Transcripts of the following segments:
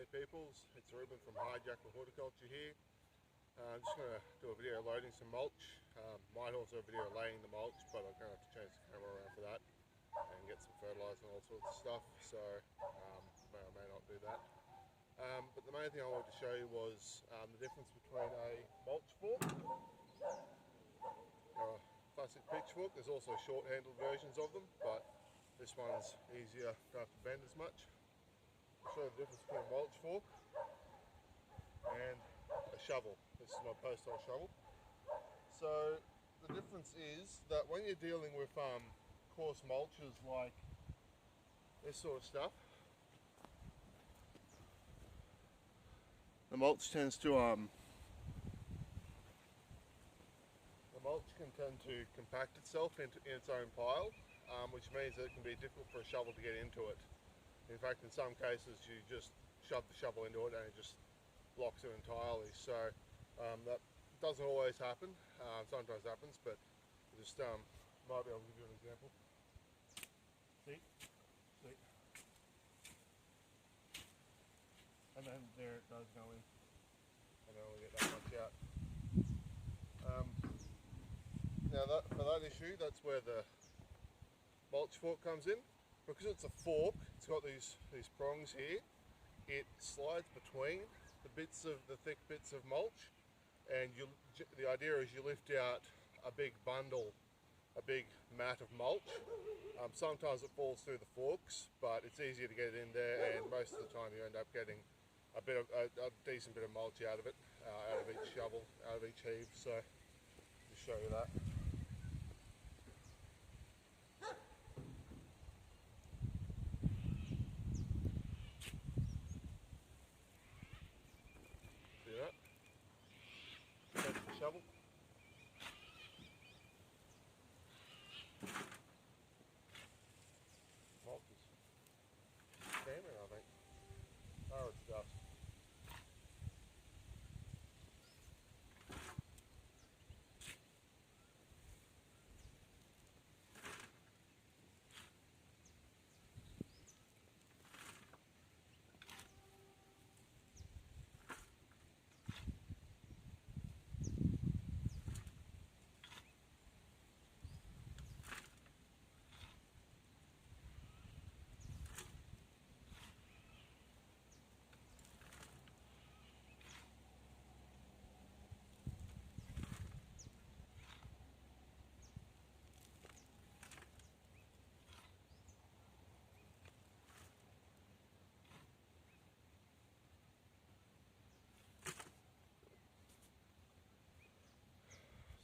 Hey peoples, it's Ruben from Horticulture here. I'm just going to do a video loading some mulch. Might also a video laying the mulch, but I'm going to have to change the camera around for that and get some fertilizer and all sorts of stuff, so may or may not do that. But the main thing I wanted to show you was the difference between a mulch fork or a classic pitchfork. There's also short-handled versions of them, but this one's easier, don't have to bend as much. I'll show you the difference between a mulch fork and a shovel. This is my post-hole shovel. So the difference is that when you're dealing with coarse mulches like this sort of stuff, the mulch can tend to compact itself in its own pile, which means that it can be difficult for a shovel to get into it. In fact, in some cases you just shove the shovel into it and it just blocks it entirely. So that doesn't always happen, sometimes happens, but just might be able to give you an example. See? And then there it does go in, and then we'll get that much out. Now for that issue, that's where the mulch fork comes in. Because it's a fork, it's got these prongs here. It slides between the thick bits of mulch, and the idea is you lift out a big bundle, a big mat of mulch. Sometimes it falls through the forks, but it's easier to get it in there, and most of the time you end up getting a decent bit of mulch out of it, out of each shovel, out of each heave. So just show you that. See that? Take the shovel. Mulch is standing, I think. Oh, it's dust.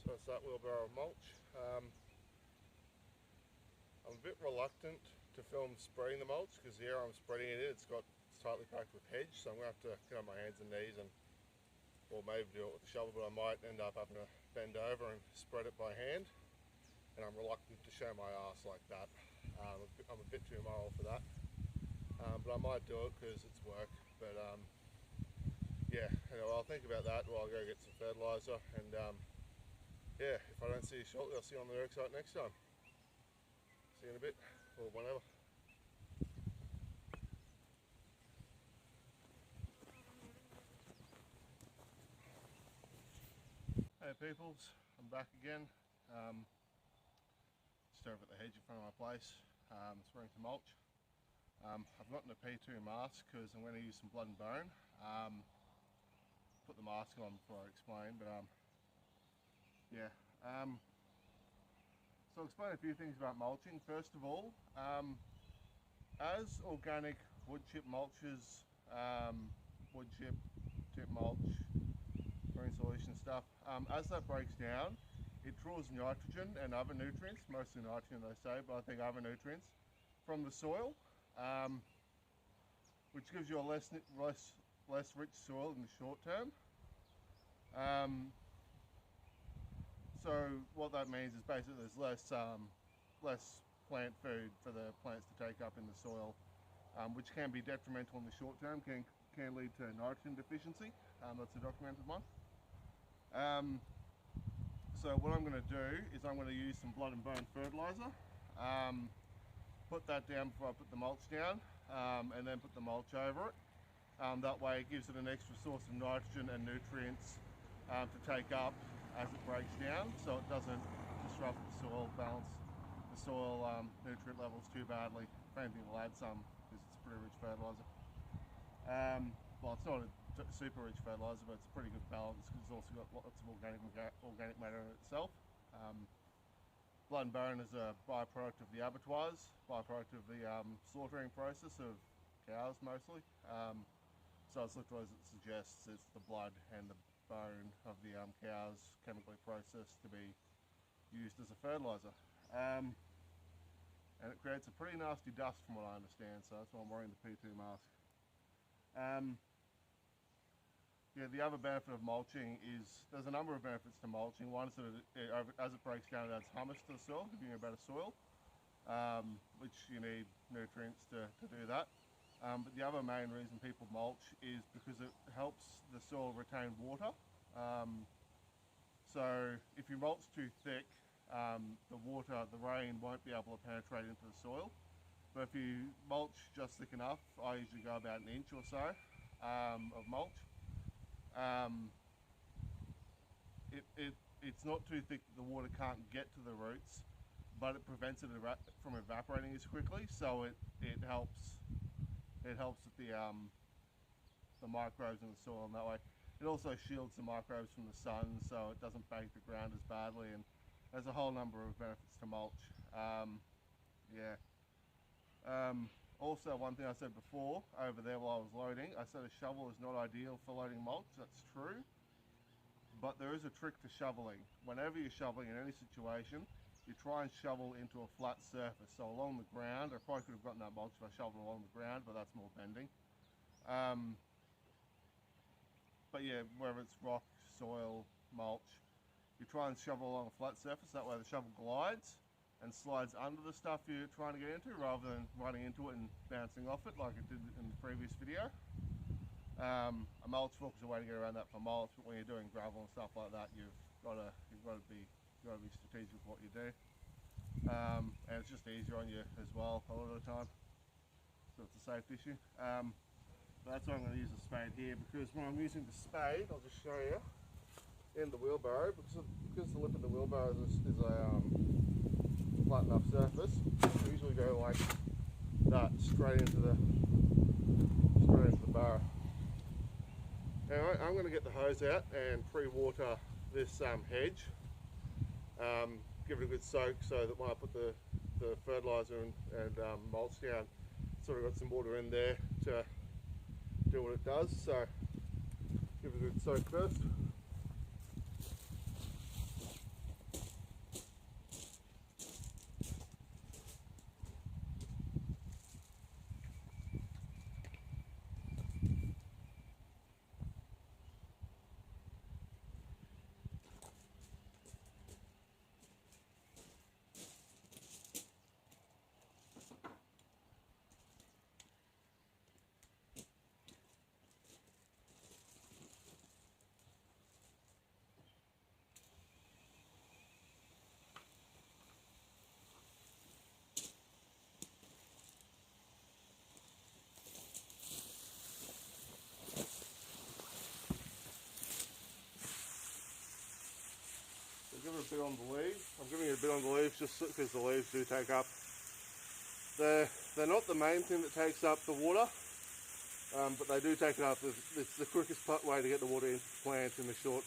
So that's that wheelbarrow of mulch. I'm a bit reluctant to film spraying the mulch because the area I'm spreading it in, it's tightly packed with hedge, so I'm going to have to get on my hands and knees or maybe do it with the shovel, but I might end up having to bend over and spread it by hand, and I'm reluctant to show my ass like that. I'm a bit too moral for that, but I might do it because it's work. But yeah, anyway, I'll think about that while I go get some fertilizer, and yeah, if I don't see you shortly, I'll see you on the work site next time. See you in a bit, or whenever. Hey peoples, I'm back again. Just over at the hedge in front of my place, spraying some mulch. I've gotten a P2 mask because I'm going to use some blood and bone. Put the mask on before I explain, but yeah. So I'll explain a few things about mulching. First of all, as organic wood chip mulches, wood chip mulch, green solution stuff, as that breaks down, it draws nitrogen and other nutrients, mostly nitrogen they say, but I think other nutrients, from the soil, which gives you a less rich soil in the short term. So what that means is basically there's less plant food for the plants to take up in the soil, which can be detrimental in the short term, can lead to nitrogen deficiency. That's a documented one. So what I'm going to do is I'm going to use some blood and bone fertilizer, put that down before I put the mulch down, and then put the mulch over it. That way it gives it an extra source of nitrogen and nutrients to take up as it breaks down, so it doesn't disrupt the soil balance, the soil nutrient levels too badly. If anything, we'll add some because it's a pretty rich fertilizer. Well, it's not a super rich fertilizer, but it's a pretty good balance because it's also got lots of organic matter in it itself. Blood and bone is a byproduct of the abattoirs, byproduct of the slaughtering process of cows mostly. So it's looked as it suggests, it's the blood and the bone of the cows chemically processed to be used as a fertilizer. And it creates a pretty nasty dust from what I understand, so that's why I'm wearing the P2 mask. Yeah, the other benefit of mulching is, there's a number of benefits to mulching. One is that as it breaks down, it adds humus to the soil, giving you a better soil, which you need nutrients to do that. But the other main reason people mulch is because it helps the soil retain water. So if you mulch too thick, the rain won't be able to penetrate into the soil. But if you mulch just thick enough, I usually go about an inch or so of mulch. It's not too thick that the water can't get to the roots, but it prevents it from evaporating as quickly, so it helps with the microbes in the soil in that way. It also shields the microbes from the sun, so it doesn't bake the ground as badly, and there's a whole number of benefits to mulch. Also, one thing I said before over there while I was loading, I said a shovel is not ideal for loading mulch. That's true, but there is a trick to shoveling. Whenever you're shoveling in any situation, you try and shovel into a flat surface. So along the ground, I probably could have gotten that mulch if I shoveled along the ground, but that's more bending. But yeah, whether it's rock, soil, mulch, you try and shovel along a flat surface. That way the shovel glides and slides under the stuff you're trying to get into rather than running into it and bouncing off it like it did in the previous video. A mulch fork is a way to get around that for mulch, but when you're doing gravel and stuff like that, you've got to be strategic with what you do. And it's just easier on you as well a lot of the time, so it's a safety issue. But that's why I'm going to use a spade here, because when I'm using the spade, I'll just show you in the wheelbarrow, because the lip of the wheelbarrow is a flat enough surface, I usually go like that straight into the barrow. Anyway, I'm going to get the hose out and pre-water this hedge. Give it a good soak so that when I put the fertilizer and mulch down, it's sort of got some water in there to do what it does. So give it a good soak first. Give it a bit on the leaves. I'm giving it a bit on the leaves just because the leaves do take up. They're not the main thing that takes up the water, but they do take it up. It's the quickest way to get the water into the plant in a short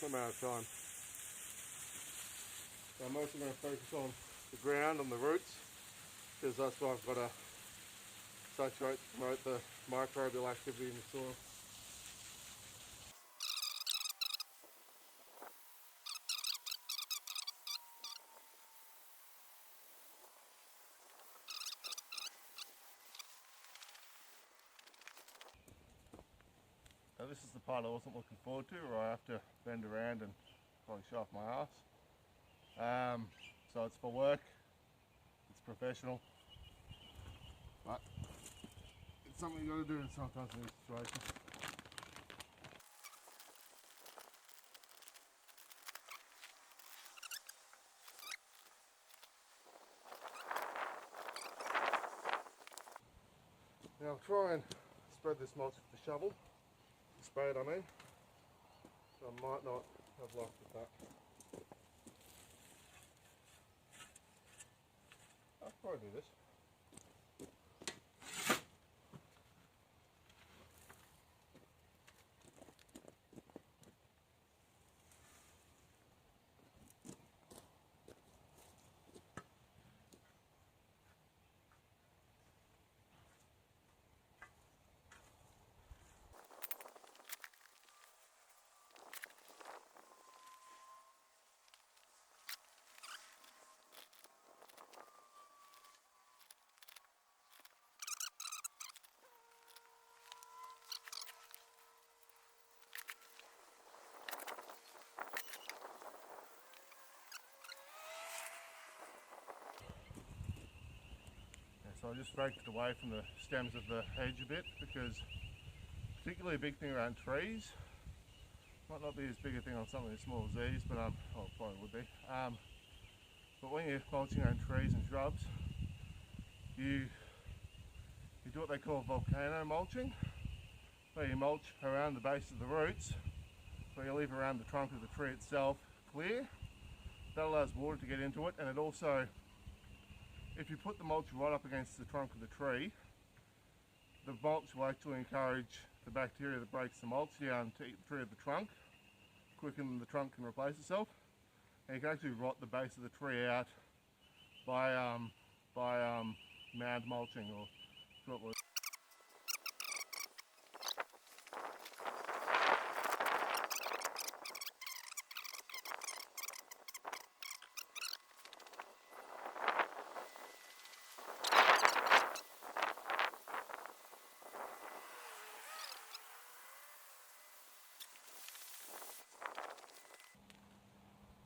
amount of time. So I'm mostly going to focus on the ground, on the roots, because that's where I've got to saturate to promote the microbial activity in the soil. Now this is the part I wasn't looking forward to, where I have to bend around and probably show off my ass. So it's for work, it's professional, but it's something you got to do sometimes in these situations. Now I'll try and spread this mulch with the shovel. Spray it, I mean. So I might not have luck with that. I'll probably do this. So I just raked it away from the stems of the hedge a bit, because particularly a big thing around trees, might not be as big a thing on something as small as these, but well, it probably would be. But when you're mulching around trees and shrubs, you do what they call volcano mulching, where you mulch around the base of the roots, where you leave around the trunk of the tree itself clear. That allows water to get into it, and it also, if you put the mulch right up against the trunk of the tree, the mulch will actually encourage the bacteria that breaks the mulch down to eat the tree of the trunk quicker than the trunk can replace itself. And you can actually rot the base of the tree out by mound mulching, or what was.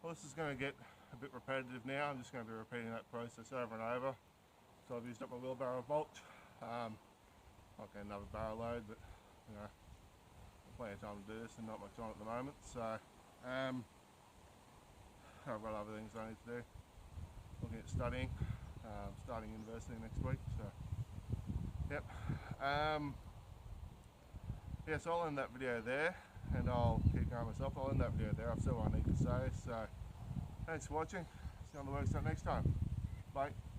Well, this is going to get a bit repetitive now. I'm just going to be repeating that process over and over. So I've used up my wheelbarrow of mulch. I'll get another barrow load, but you know, plenty of time to do this and not much on at the moment. So I've got other things I need to do. Looking at studying, starting university next week. So yep. Yeah, so I'll end that video there, and I'll keep going myself. I'll end that video there. I've said what I need to say. So thanks for watching. See you on the workshop next time. Bye.